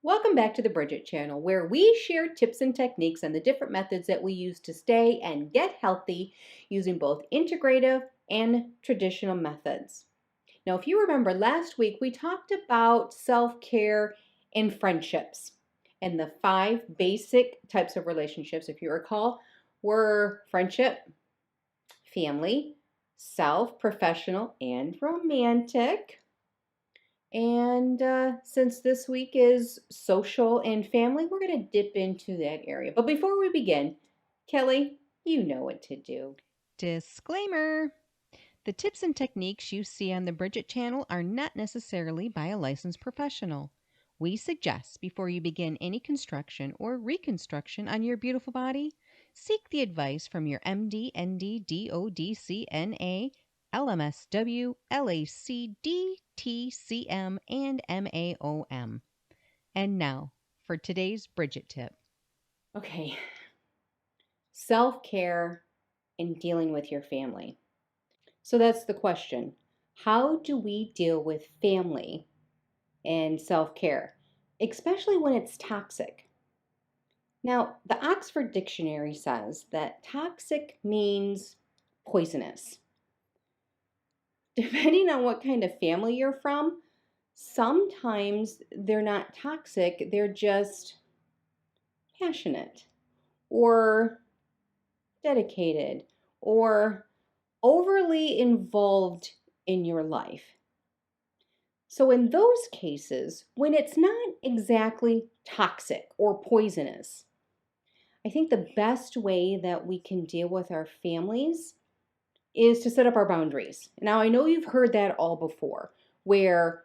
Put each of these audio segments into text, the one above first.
Welcome back to the Bridget channel, where we share tips and techniques on the different methods that we use to stay and get healthy using both integrative and traditional methods. Now, if you remember last week, we talked about self-care and friendships. And the 5 basic types of relationships, if you recall, were friendship, family, self, professional, and romantic. And since this week is social and family, we're going to dip into that area. But before we begin, Kelly, you know what to do. Disclaimer! The tips and techniques you see on the Bridget channel are not necessarily by a licensed professional. We suggest before you begin any construction or reconstruction on your beautiful body, seek the advice from your MD, ND, DOD, CNA, LMSW, LAC, DTCM, and MAOM. And now for today's Bridget tip. Okay, self-care and dealing with your family. So that's the question. How do we deal with family and self-care, especially when it's toxic? Now, the Oxford Dictionary says that toxic means poisonous. Depending on what kind of family you're from, sometimes they're not toxic, they're just passionate or dedicated or overly involved in your life. So, in those cases, when it's not exactly toxic or poisonous, I think the best way that we can deal with our families is to set up our boundaries. Now, I know you've heard that all before, where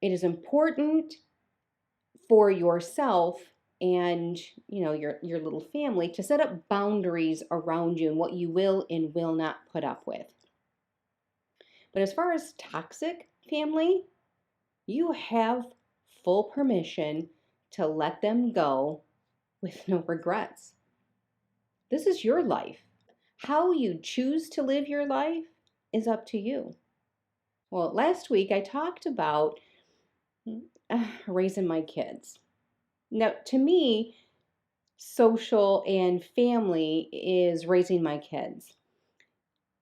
it is important for yourself and your little family to set up boundaries around you and what you will and will not put up with. But as far as toxic family, you have full permission to let them go with no regrets. This is your life. How you choose to live your life is up to you. Well, last week I talked about raising my kids. Now, to me, social and family is raising my kids.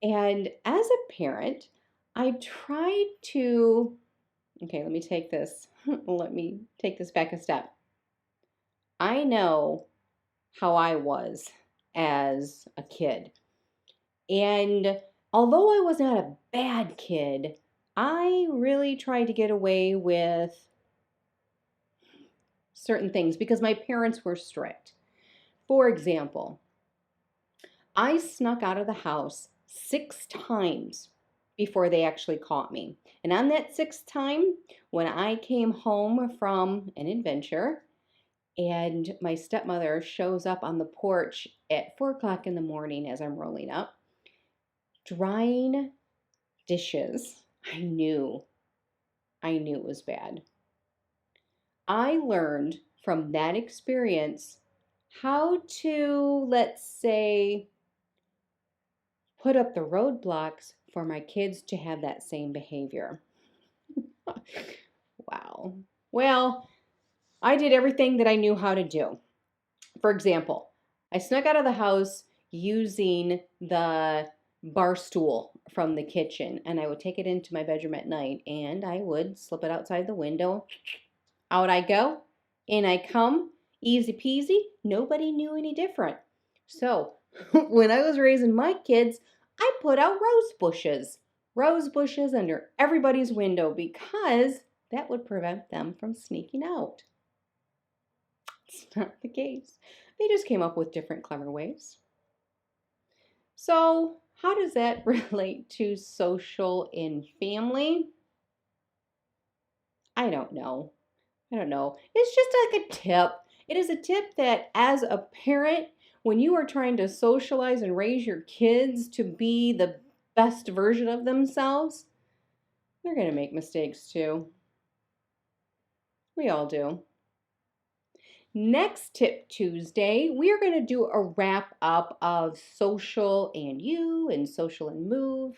And as a parent, I tried to, okay, let me take this back a step. I know how I was as a kid. And although I was not a bad kid, I really tried to get away with certain things because my parents were strict. For example, I snuck out of the house 6 times before they actually caught me. And on that 6th time, when I came home from an adventure and my stepmother shows up on the porch at 4 o'clock in the morning as I'm rolling up, drying dishes, I knew it was bad. I learned from that experience how to, let's say, put up the roadblocks for my kids to have that same behavior. Wow. Well, I did everything that I knew how to do. For example, I snuck out of the house using the bar stool from the kitchen, and I would take it into my bedroom at night and I would slip it outside the window. Out I go, in I come, easy peasy, nobody knew any different. So, when I was raising my kids, I put out rose bushes under everybody's window because that would prevent them from sneaking out. It's not the case. They just came up with different clever ways. So, how does that relate to social and family? I don't know. It's just like a tip. It is a tip that as a parent, when you are trying to socialize and raise your kids to be the best version of themselves, they're going to make mistakes too. We all do. Next Tip Tuesday, we are going to do a wrap up of social and you and social and move.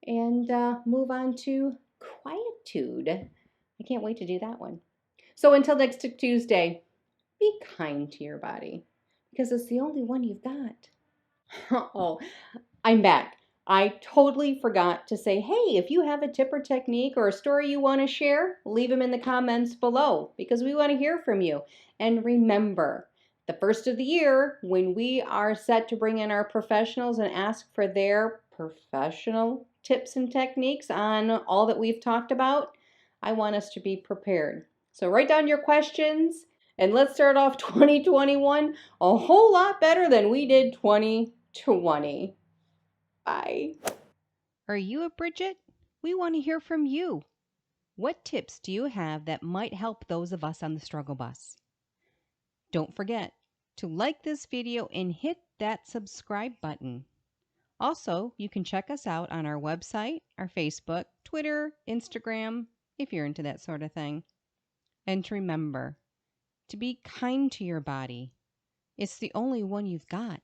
and move on to quietude. I can't wait to do that one. So until next Tuesday, be kind to your body because it's the only one you've got. Oh, I'm back. I totally forgot to say, hey, if you have a tip or technique or a story you want to share, leave them in the comments below because we want to hear from you. And remember, the first of the year, when we are set to bring in our professionals and ask for their professional tips and techniques on all that we've talked about, I want us to be prepared. So write down your questions and let's start off 2021 a whole lot better than we did 2020. Bye. Are you a Bridget? We want to hear from you. What tips do you have that might help those of us on the struggle bus? Don't forget to like this video and hit that subscribe button. Also, you can check us out on our website, our Facebook, Twitter, Instagram, if you're into that sort of thing. And to remember to be kind to your body. It's the only one you've got.